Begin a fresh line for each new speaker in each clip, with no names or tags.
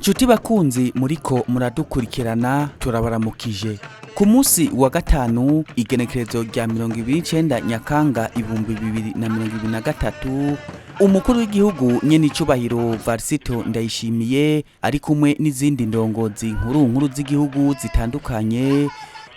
Chuti bakunzi muriko muradukurikirana turabaramukije. Ku munsi wa gatanu igenekerezo rya 29 Nyakanga 2023 umukuru w'igihugu Nyen icubahiro Varisito ndayishimiye ari kumwe n'izindi ndongozi nkuru z'igihugu zitandukanye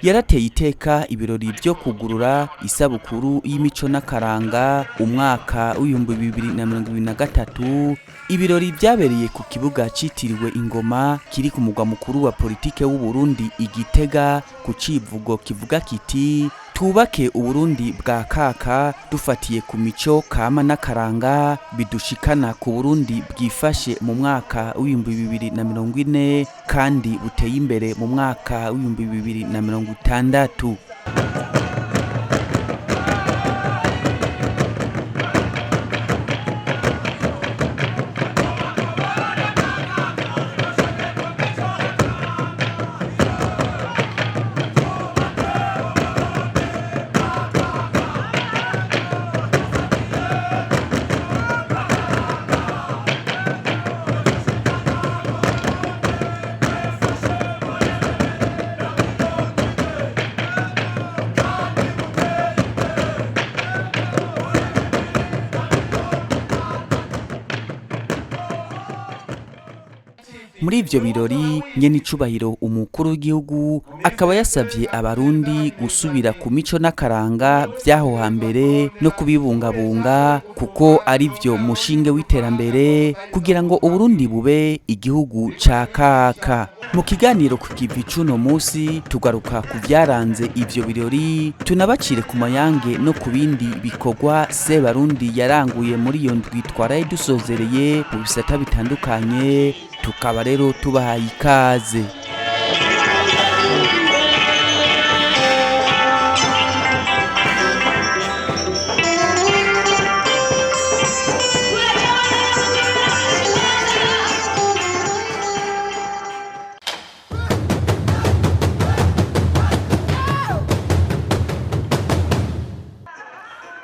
yarateye iteka ibirori byo kugurura isabukuru y'imico n'akaranga umwaka w'2023. Ibirori byabereye ku kibuga citiriwe ingoma kiri ku mugwa mukuru wa politike w'u Burundi Igitega ku civugo kivuga kiti tubake Uburundi bwa kaka dufatiye ku mico kama n'akaranga bidushikana ku Burundi bwifashe mu mwaka w'2040 kandi buteye imbere mu mwaka w'2060. Muri ivyo birori Nyen icubahiro umukuru w'igihugu akaba yasavye abarundi gusubira ku mico n'akaranga vyaho hambere no kubibungabunga kuko ari vyo mushinge w'iterambere kugira ngo Uburundi bube igihugu ca kaka. Mu kiganiro ku kivi cuno musi tugaruka ku vyaranze ivyo birori tunabacire ku mayange no ku bindi bikorwa Sebarundi yaranguye muri iyo ndwi twaraye dusozereye mu bisata bitandukanye. Tukaba rero tubahaye ikaze.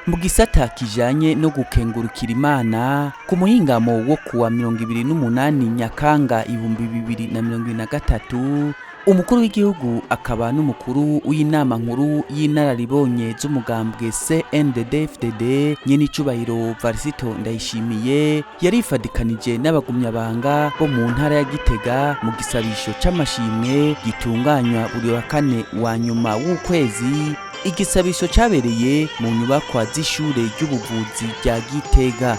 Mu gisata kijanye no gukengurukira Imana ku muhingamo wo kuwa 28 Nyakanga 2023 umukuru w'igihugu akaba n'umukuru w'inama nkuru y'inararibonye z'umugambwe CNDD-FDD Nyen icubahiro Varisito ndayishimiye yarifadikanije n'abagumyabanga bo mu ntara ya Gitega mu gisabisho c'amashimwe gitunganywa buri wa kane wa nyuma w'ukwezi. Igisabisho cyabereye mu nyubakwa z'ishure ry'ubuvuzi rya Gitega.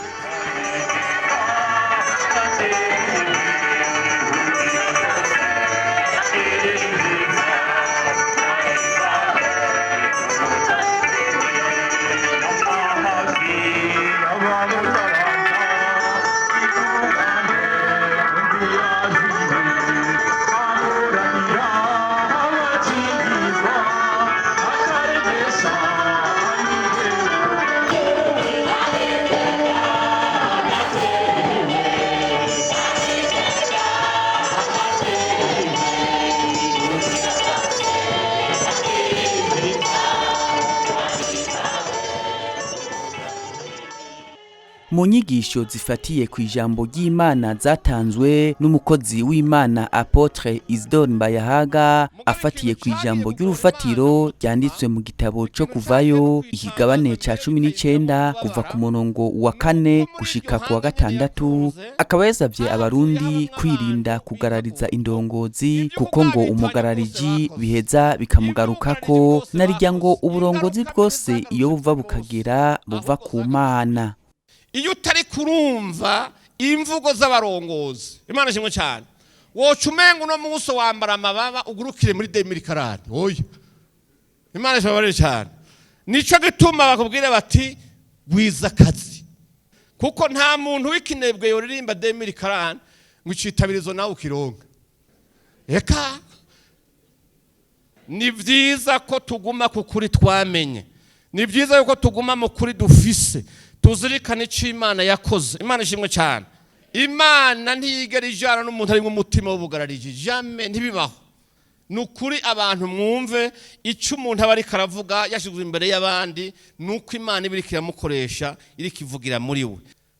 Mu nyigisho zifatiye ku ijambo ry'Imana zatanzwe n'umukozi w'Imana Apotre Isidore Mbayahaga afatiye ku ijambo ry'urufatiro ryanditswe mu gitabo cyo kuvayo ikigabane ca 19 kuva ku murongo wa 4 gushika ku wa 6. Akaba yasavye abarundi kwirinda kugarariza indongozi kuko ngo umugarariji biheza bikamugarukako narirya ngo uburongozi bwose iyo buva bukagera buva ku Mana.
Iyo utari kurumva imvugo z'abarongozi Imana shimwe cyane woca umenga no muso wambara amababa ugurukire muri 2040 oya Imana shimwe cyane nico gituma bakubwire bati gwiza kazi kuko nta muntu w'ikinebwe yoririmba 2040 ngo icitabirizo nawe ukironka. Eka ni vyiza ko tuguma ku kuri twamenye, ni vyiza yuko tuguma mu kuri dufise tuzirikane ico Imana yakoze. Imana ishimwe cyane. Imana ntiyigera ijana n'umuntu ari mu mutima w'ubugararije jamais ntibibaho. Nukuri abantu mwumve ico umuntu aba ari karavuga yashizwe imbere y'abandi nuko Imana ibiri kiramukoresha iri kivugira muri we.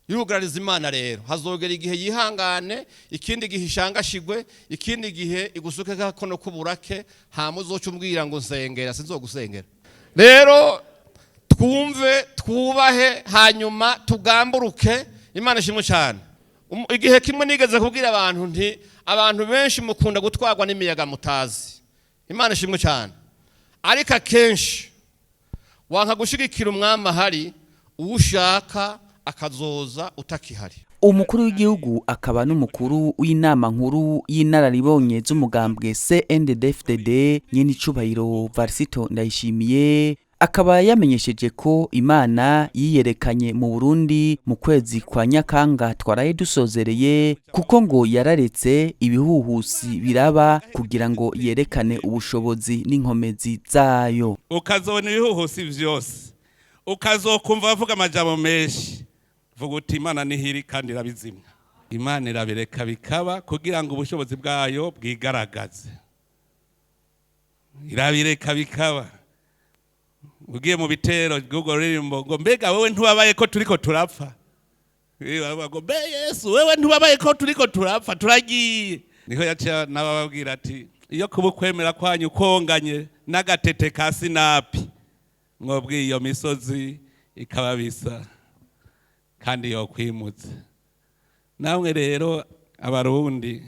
yugarariza Imana rero hazogera igihe yihangane, ikindi gihe ishangashigwe, ikindi gihe igusuke gakono kuburake, hama uzoca umbwira ngo nsengera, sinzogusengera. Rero twumve, twubahe, hanyuma tugamburuke. Imana ishimwe cyane. Igihe kimwe nigeze kubwira abantu nti abantu benshi mukunda gutwarwa n'imiyaga mutazi. Imana ishimwe cyane. Ariko akenshi wanka gushigikira umwami ahari, uwushaka akazoza utakihari.
Umukuru w'igihugu akaba n'umukuru w'inama nkuru y'inararibonye z'umugambwe CNDD-FDD Nyen icubahiro Varisito ndayishimiye, akaba yamenyesheje ko Imana yiyerekanye mu Burundi mu kwezi kwa Nyakanga twaraye dusozereye, kuko ngo yararetse ibihuhusi biraba kugira ngo yerekane ubushobozi n'inkomezi zayo.
Ukazobona ibihuhusi vyose, ukazokumva bavuga amajambo menshi, vuga uti Imana nihiri kandi irabizimya. Imana irabireka bikaba kugira ngo ubushobozi bwayo bwigaragaze. Irabireka bikaba. Ugiye mu bitero Google ririmbo ngo mbega wewe ntubabaye ko turiko turapfa. Ngo be Yesu wewe ntubabaye ko turiko turapfa turagiye. Niho yaca nabababwira ati iyo kubukwemera kwanyu konganye n'agatete ka sinapi, mwobwiye iyo misozi ikababisa kandi yo kwimutse. Namwe rero abarundi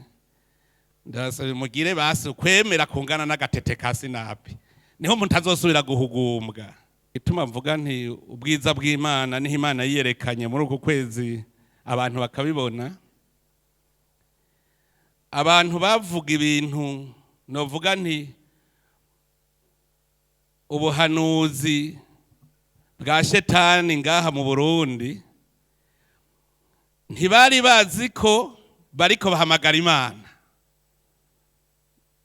ndasaba mugire basi kwemera kungana n'agatete ka sinapi, niho mutazosubira guhugumbwa. Ituma mvuga nti ubwiza bw'Imana niho Imana yiyerekanye muri uko kwezi abantu bakabibona. Abantu bavuga ibintu novuga nti ubuhanuzi bwa shetani ngaha mu Burundi, ntibari bazi ko bariko bahamagara Imana.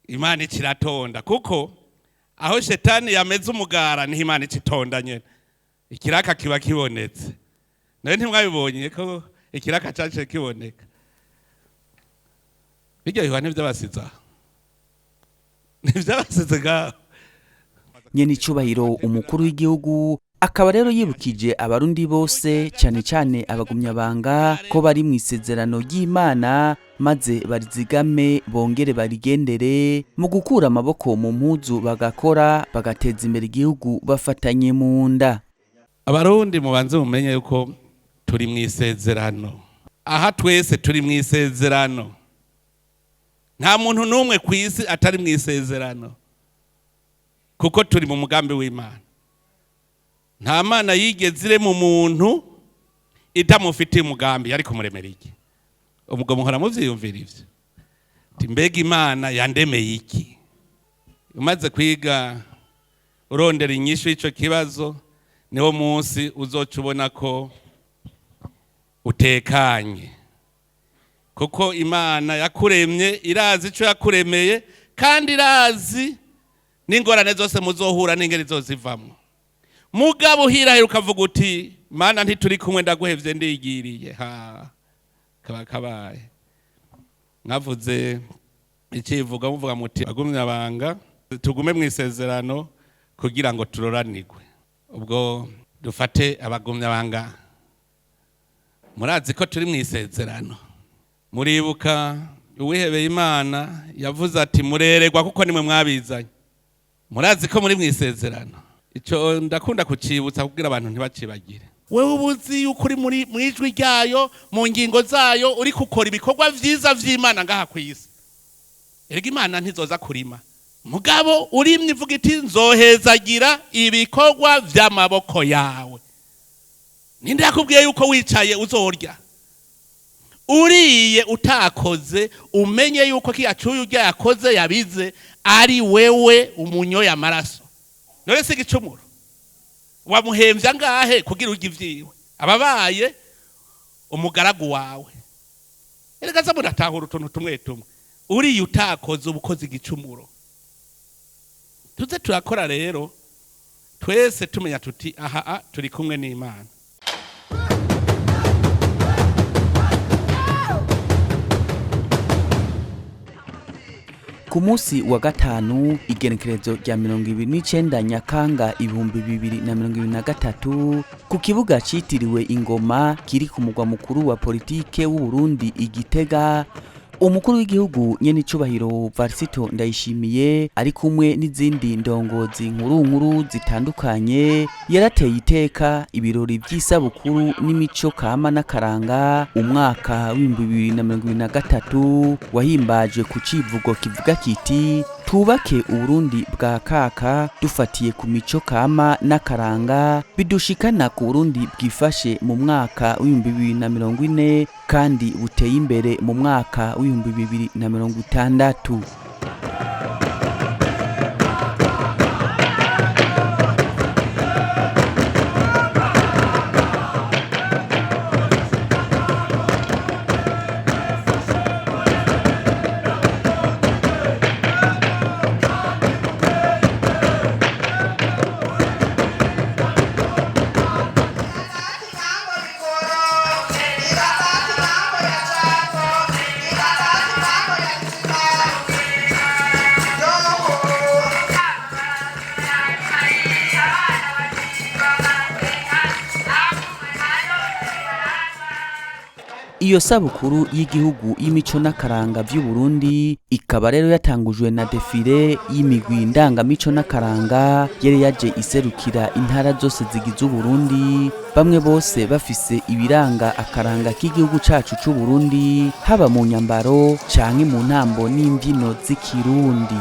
Imana ikiratonda, kuko aho shetani yameze umugara niho Imana ikitonda nyene, ikiraka kiba kibonetse. Nawe ntimwabibonye ko ikiraka caje kiboneka? Bijya Yohana vy'abasiza n'ivy'abasiza ngaho.
Nyen icubahiro umukuru w'igihugu akaba rero yibukije abarundi bose, cyane cyane abagumyabanga, ko bari mu isezerano ry'Imana maze barizigame bongere barigendere mu gukura amaboko mu mpuzu, bagakora bagateza imbere igihugu bafatanye mu nda.
Abarundi mubanze mumenye yuko turi mu isezerano. Aha twese turi mu isezerano. Nta muntu n'umwe ku isi atari mu isezerano, kuko turi mu mugambi w'Imana. Nta Mana yigeze ire mu muntu itamufitiye umugambi yari kumuremera iki. Ubwo muhora muvyiyumvira ivyo. Mbega Imana yandemeye iki? Umaze kwiga urondera inyishu y'ico kibazo, niho munsi uzoca ubona ko utekanye, kuko Imana yakuremye, irazi ico yakuremeye, kandi irazi n'ingorane zose muzohura n'ingeri zozivamwo. Mugabo hirahera ukavuga uti Mana ntituri kumwe ndaguhevye ndigiriye, kaba kabaye. Mwavuze ikivuga muvuga muti agumyabanga tugume mu isezerano kugira ngo turoranirwe. Ubwo dufate abagumyabanga, murazi ko turi mu isezerano. Muribuka uwihebeye Imana yavuze ati murererwa kuko nimwe mwabizanye. Murazi ko muri mu isezerano. Ico ndakunda kucibutsa kugira abantu ntibacibagire. Wewe ubuzi yuko uri muri mwijwi ryayo, mu ngingo zayo uri gukora ibikorwa vyiza vy'Imana ngaha kwisi. Erega Imana ntizoza kurima, mugabo urimye ivuga iti nzohezagira ibikorwa vy'amaboko yawe. Ninde yakubwiye yuko wicaye uzorya? Uriye utakoze umenye yuko kiyacuye urya yakoze yabize ari wewe umunyo y'amaraso. None si igicumuro wamuhemvya ngahe kugira urya ivyiwe? Ababaye umugaragu wawe. Erega za muratahura utuntu tumwe tumwe. Uriye utakoze ubukoze igicumuro. Tuze turakora rero twese tumenya tuti aha turi kumwe n'Imana.
ku munsi wa gatanu igenekerezo rya 29 Nyakanga 2023 ku kibuga citiriwe Ingoma kiri ku mugwa mukuru wa politike w'u Burundi Igitega, umukuru w'igihugu nyene icubahiro Varisito ndayishimiye ari kumwe n'izindi ndongozi nkuru zitandukanye yarateye iteka ibirori vy'isabukuru n'imico kama n'akaranga umwaka w'2023 wahimbajwe ku civugo kivuga kiti twubake Uburundi bwa kaka dufatiye ku mico kama n'akaranga bidushikana ku Burundi bwifashe mu mwaka w'2040 kandi buteye imbere mu mwaka w'2060. Iyo sabukuru y'igihugu y'imico n'akaranga vy'u Burundi ikaba rero yatangujwe na defile y'imigwi ndangamico n'akaranga yari yaje iserukira intara zose zigize Burundi, bamwe bose bafise ibiranga akaranga k'igihugu cacu c'u Burundi haba mu nyambaro canke mu ntambo n'imbyino z'ikirundi.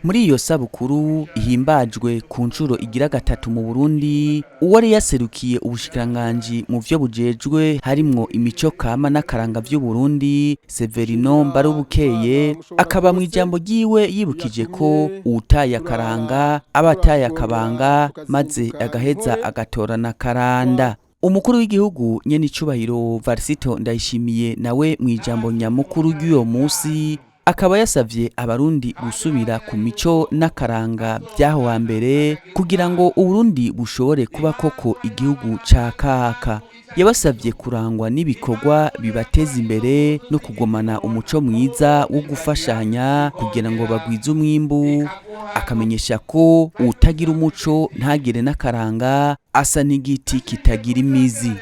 Muri iyo sabukuru ihimbajwe ku ncuro igira gatatu mu Burundi, uwari yaserukiye ubushikiranganji mu vyo bujejwe harimwo imico kama n'akaranga vy'u Burundi Severino Mbarubukeye akaba mu ijambo ryiwe yibukije ko uwutaye akaranga abataye akabanga maze agaheza agatorana karanda. Umukuru w'igihugu nyene icubahiro Varisito ndayishimiye nawe mu ijambo nyamukuru ry'uyo musi akaba yasavye abarundi gusubira ku mico n'akaranga vyaho hambere kugira ngo Uburundi bushobore kuba koko igihugu ca kaka. Yabasavye kurangwa n'ibikorwa bibateza imbere no kugomana umuco mwiza wo gufashanya kugira ngo bagwize umwimbu, akamenyesha ko utagira umuco ntagire n'akaranga asa n'igiti kitagira imizi.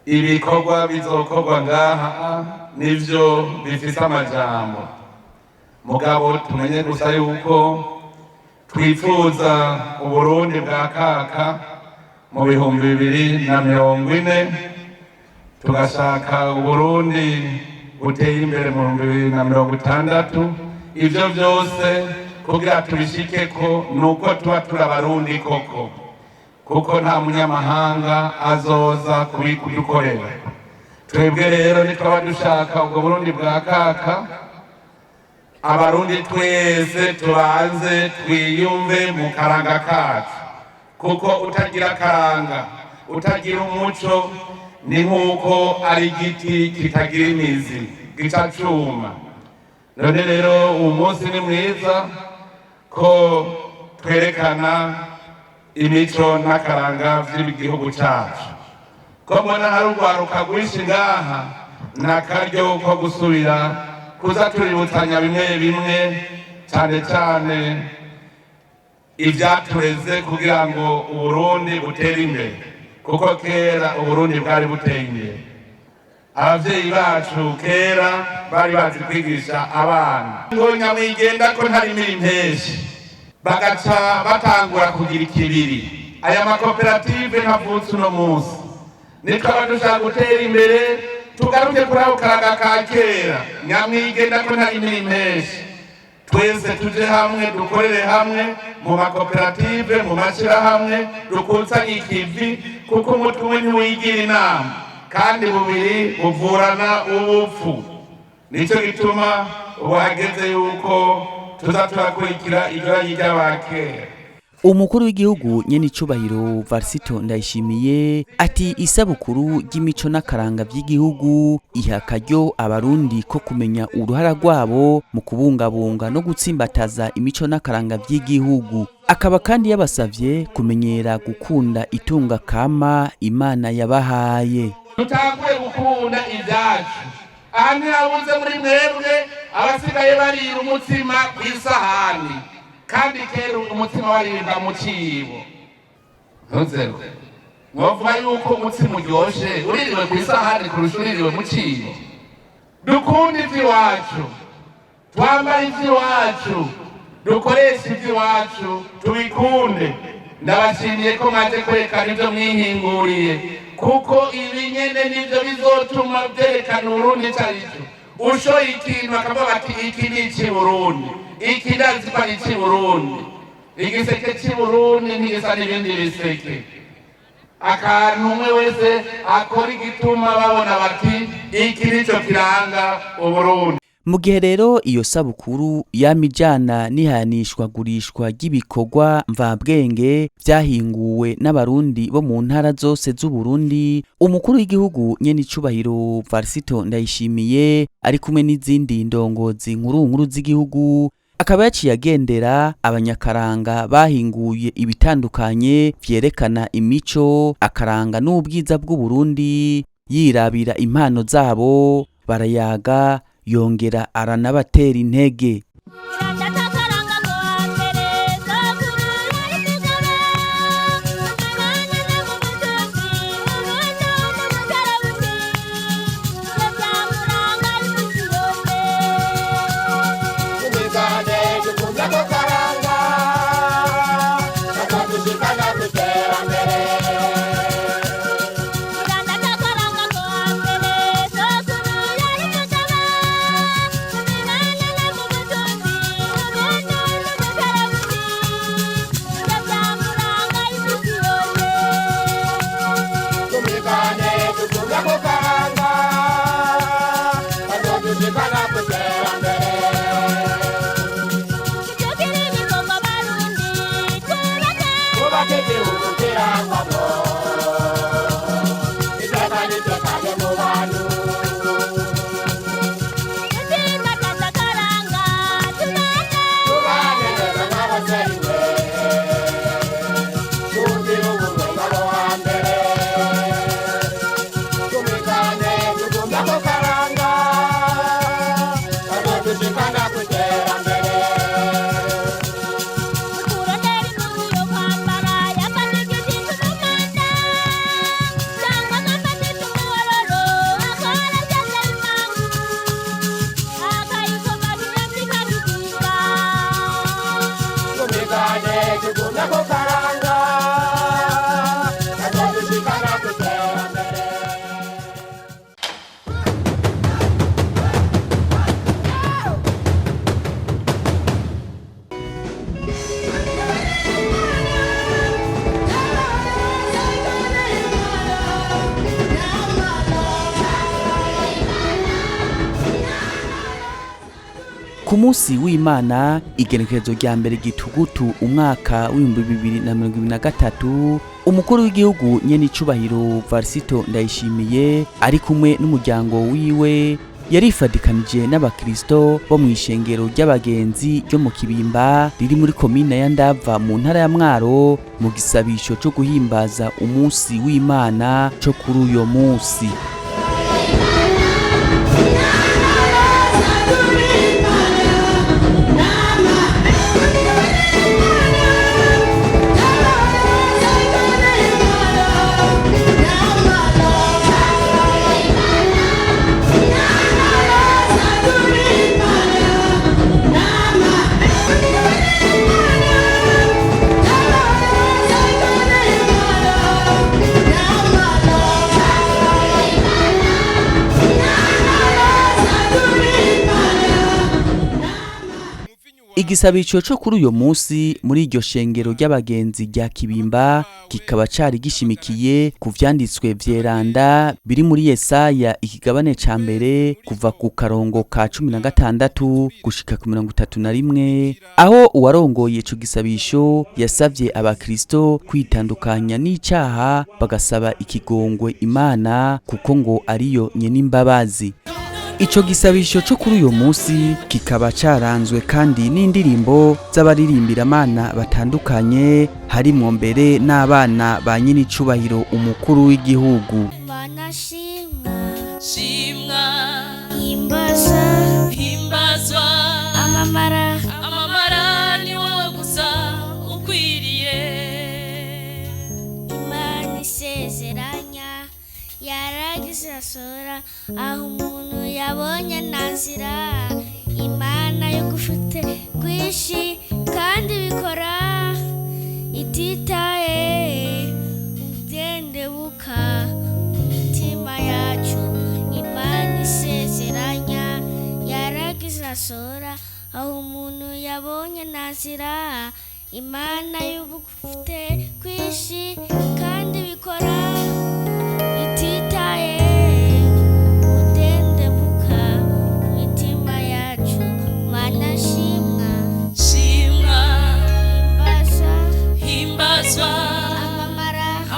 ibikorwa bizokorwa ngaha nivyo bifise amajambo, mugabo tumenye gusa yuko twifuza Uburundi bwa kaka mu 2040, tugashaka Uburundi buteye imbere mu 2060. Ivyo vyose kugira tubishikeko nuko tuba turi abarundi koko, kuko nta munyamahanga azoza kudukorera. Twebwe rero nitwaba dushaka ubwo Burundi bwa kaka, abarundi twese tubanze twiyumve mu karanga kacu, kuko utagira akaranga, utagira umuco, ni nkuko ari igiti kitagira imizi gica cuma. None rero umunsi ni mwiza ko twerekana imico n'akaranga vy'igihugu cacu. Ko mbona hari urwaruka rwinshi ngaha, n'akaryo ko gusubira kuza tuributsanya bimwe bimwe, cane cane ivyatureze kugira ngo Uburundi butere imbere, kuko kera Uburundi bwari buteye imbere. Abavyeyi bacu kera bari bazi kwigisha abana ngo nyamwigenda ko ntari impeshyi, bagaca batangura kugira ikibiri. Aya makoperative ntavutse uno munsi, nitwaba dushaka gutera imbere tugaruke kuri ako karanga ka kera, nyamwigenda ko ntari impeshyi. Twese tuje hamwe, dukorere hamwe mu makoperative, mu mashirahamwe, dukusanye ikivi, kuko umutwe umwe ntiwigira inama kandi bubiri buvurana ubupfu. Nico gituma ubu hageze yuko tuza turakurikira iryo ry'abakera.
Umukuru w'igihugu Nyen Varisito ndayishimiye ati isabukuru ry'imico n'akaranga by'igihugu iha akaryo abarundi ko kumenya uruhara rwabo mu kubungabunga no gutsimbataza imico n'akaranga by'igihugu. Akaba kandi yabasavye kumenyera gukunda itunga kama Imana yabahaye.
Tutangwe gukunda ibyacu. Aha ntihabuze muri mwebwe abasigaye barira umutsima kw'isahani, kandi kera umutsima waribwa mu cibo. Ntuzero mwovuga yuko umutsima uryoshe uririwe kw'isahani kurusha uririwe mu cibo. Dukunda ivy'iwacu, twambara ivy'iwacu, dukoresha ivy'iwacu, tubikunde. Ndabashimiye ko mwaje kwerekana ivyo mwihinguriye, kuko ibi nyene nivyo bizotuma vyerekana Uburundi carico. Ushoye ikintu akavuga ati iki ni ici Burundi, iki ndazi ko ari ici Burundi. Igiseke c'i Burundi ntigisa n'ibindi biseke. Akantu umwe wese akora igituma babona bati iki nico kiranga Uburundi.
Mu gihe rero iyo sabukuru yamijana n'ihanishwa gurishwa ry'ibikorwa mvabwenge vyahinguwe n'abarundi bo mu ntara zose z'Uburundi, umukuru w'igihugu Nyen Varisito ndayishimiye ari kumwe n'izindi ndongozi nkuru z'igihugu, akaba yaciye agendera abanyakaranga bahinguye ibitandukanye vyerekana imico, akaranga n'ubwiza bw'Uburundi, yirabira impano zabo, barayaga yongera aranabatera intege. ku munsi w'Imana igenekerezo rya mbere gitugutu umwaka w'2023 umukuru w'igihugu Nyen icubahiro Varisito ndayishimiye ari kumwe n'umuryango wiwe yarifadikanije n'abakristo bo mu ishengero ry'abagenzi ryo mu Kibimba riri muri komine ya Ndava mu ntara ya Mwaro mu gisabisho cyo guhimbaza umunsi w'Imana cyo kuri uyo munsi. Igisabisho cyo kuri uyo munsi muri iryo shengero ry'abagenzi rya Kibimba kikaba cari gishimikiye ku vyanditswe vyeranda biri muri Yesaya ikigabane ca mbere kuva ku karongo ka 16 gushika ku 31 aho uwarongoye ico gisabisho yasavye abakristo kwitandukanya n'icaha bagasaba ikigongwe Imana kuko ngo ariyo nyene imbabazi. Ico gisabisho cyo kuri uyo munsi kikaba caranzwe kandi n'indirimbo z'abaririmbira batandukanye harimwo mbere n'abana ba Nyen icubahiro umukuru w'igihugu.
Shimwa himbazwa amamara ni wowe gusa ukwiriye. Imana isezeranya yaragize asora aho umuntu yabonye nazira. Imana yo gufite kwishi kandi bikora ititaye udendebuka imitima yacu. Imana isezeranya yaragize asora aho umuntu yabonye nazira. Imana yo gufite kwishi kandi bikora ititaye udendebuka imitima yacu. Mana shimwa himbazwa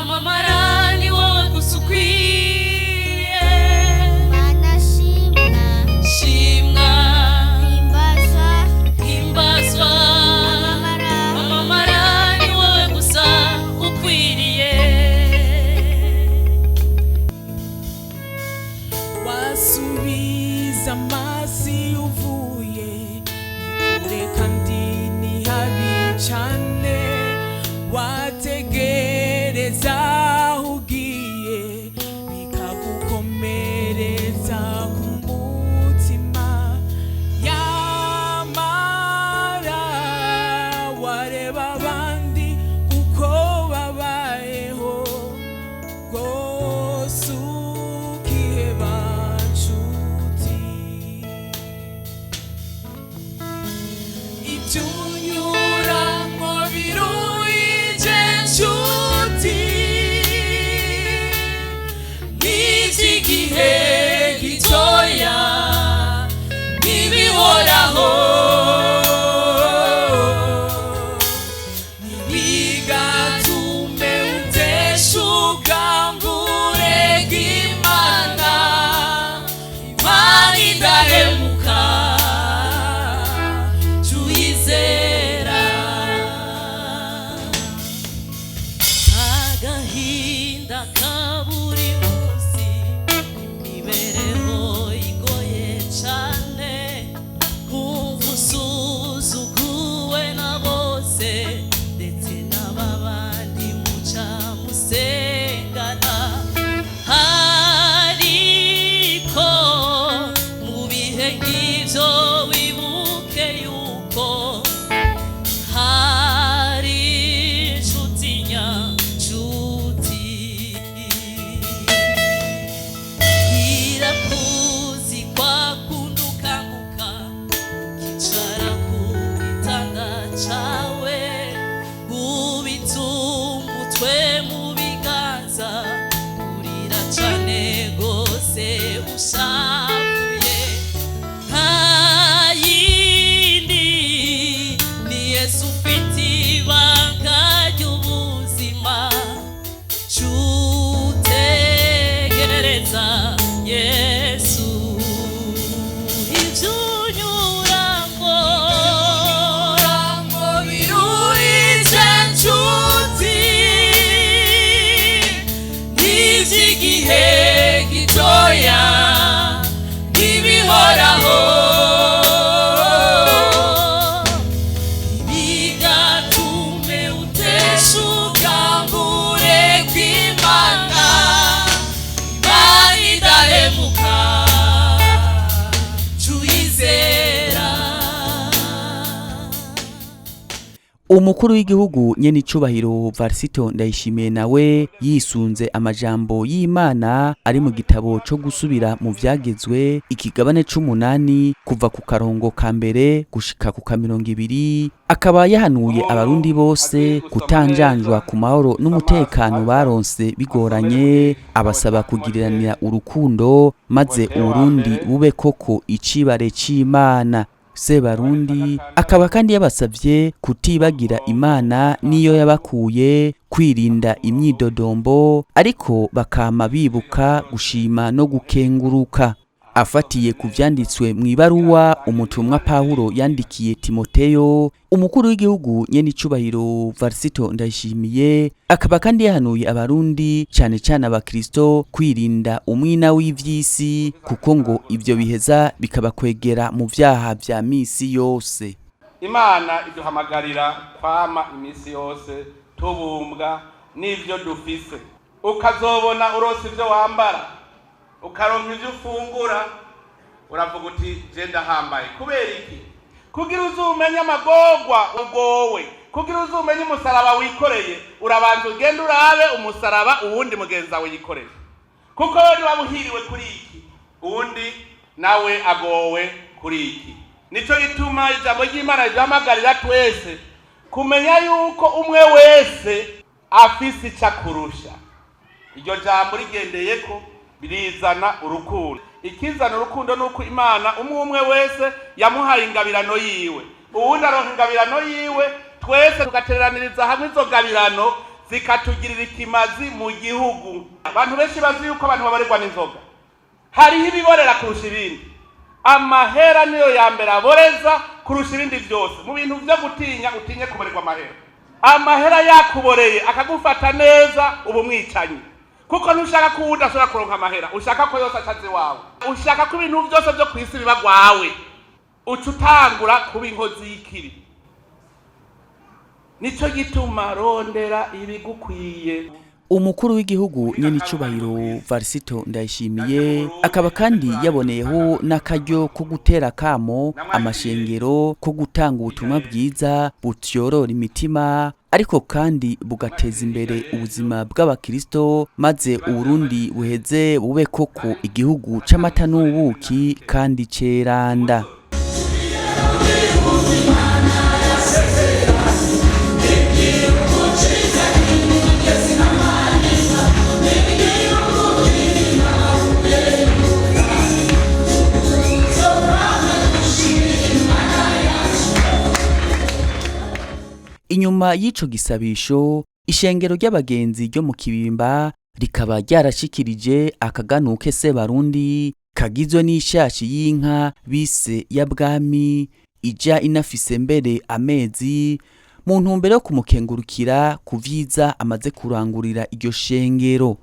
amamara ni wowe gusa ukwiye. Mana shimwa himbazwa amamara ni wowe gusa ukwiriye.
Wasubiza amasi uvuye kure kandi ni habi cyane. Wategereza ugiye bikagukomereza ku mutima. Yamara wareba abandi uko babayeho rwose ukiheba nshuti. Ibyo unyuramo biruhije nshuti, n'iby'igihe gitoya ntibihoraho. Ntibigatume uteshuka ngo urege Imana. Imana idahemuka tuyizera. Agahinda ka buri munsi imibereho igoye cane. Kumva usuzuguwe na bose ndetse n'ababandi muca musengana. Ariko mu bihe nk'ivyo wibuke yuko hari inshuti nyanshuti.
umukuru w'igihugu nyene icubahiro Varisito Ndayishimiye nawe yisunze amajambo y'Imana ari mu gitabo co gusubira mu vyagezwe ikigabane c'8 kuva ku karongo ka mbere gushika ku ka 20 akaba yahanuye abarundi bose kutanjanjwa ku mahoro n'umutekano baronse bigoranye abasaba kugiriranira urukundo maze Urundi bube koko icibare c'Imana. Sebarundi akaba kandi yabasavye kutibagira Imana niyo yabakuye kwirinda imyidodombo ariko bakama bibuka gushima no gukenguruka. Afatiye ku vyanditswe mw'ibaruwa umutumwa Pawulo yandikiye Timoteyo, umukuru w'igihugu nyene icubahiro Varisito Ndayishimiye akaba kandi yahanuye abarundi cyane cyane abakristo kwirinda umwina w'ivyisi kuko ngo ivyo biheza bikabakwegera mu vyaha vya misi yose.
Imana iduhamagarira kwama imisi yose tubumbwa n'ivyo dufise, ukazobona urose ivyo wambara ukaronka ivyo ufungura uravuga uti je ndahambaye. Kubera iki? Kugira uzumenye amagorwa ugowe, kugira uzumenye umusaraba wikoreye urabanza ugenda urabe umusaraba uwundi mugenzi wawe yikoreye, kuko wewe wabuhiriwe kuri iki uwundi nawe agowe kuri iki. Nico gituma ijambo ry'Imana riduhamagarira twese kumenya yuko umwe wese afise icakurusha. Iryo jambo rigendeyeko birizana urukundo. Ikizana urukundo nuko Imana umwe wese yamuhaye ingabirano yiwe, uwundi aronka ingabirano yiwe, twese tugateraniriza hamwe izo ngabirano zikatugirira ikimazi mu gihugu. Abantu benshi bazi yuko abantu babarirwa n'inzoga, hariho ibiborera kurusha ibindi. Amahera niyo ya mbere aboreza kurusha ibindi byose. Mu bintu vyo gutinya utinye kuborerwa amahera. Amahera yakuboreye akagufata neza ubu mwicanyi, kuko ntushaka ko udashobora kuronka amahera, ushaka ko yose acaze wawe, ushaka ko ibintu byose byo kwisi biba gwawe, ucutangura kuba inkozi y'ikiri. Nico gituma rondera ibigukwiye.
Umukuru w'igihugu nyene icubahiro Varisito Ndayishimiye akaba kandi yaboneyeho n'akaryo ko gutera kamo amashengero ko gutanga ubutumwa bwiza butyorora imitima ariko kandi bugateza imbere ubuzima bw'abakristo maze Uburundi buheze bube koko igihugu c'amata n'ubuki kandi ceranda. Inyuma y'ico gisabisho ishengero ry'abagenzi ryo mu Kibimba rikaba ryarashikirije akaganuke Sebarundi kagizwe n'ishashi y'inka bise ya bwami ija inafise mbere amezi mu ntumbero yo kumukengurukira kuvyiza amaze kurangurira iryo shengero.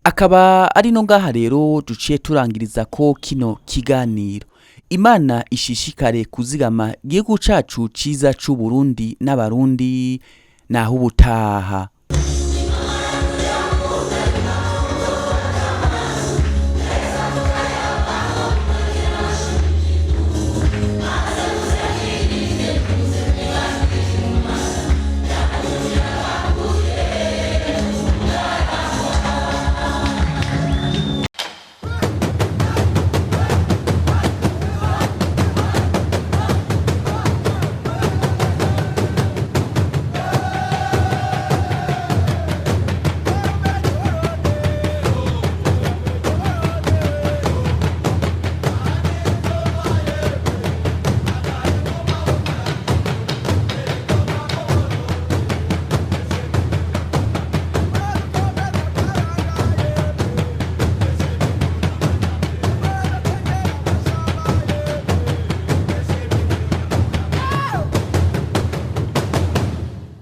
Akaba ari no ngaha rero duciye turangiriza ko kino kiganiro. Imana ishishikare kuzigama igihugu cacu ciza c'Uburundi n'abarundi naho ubutaha.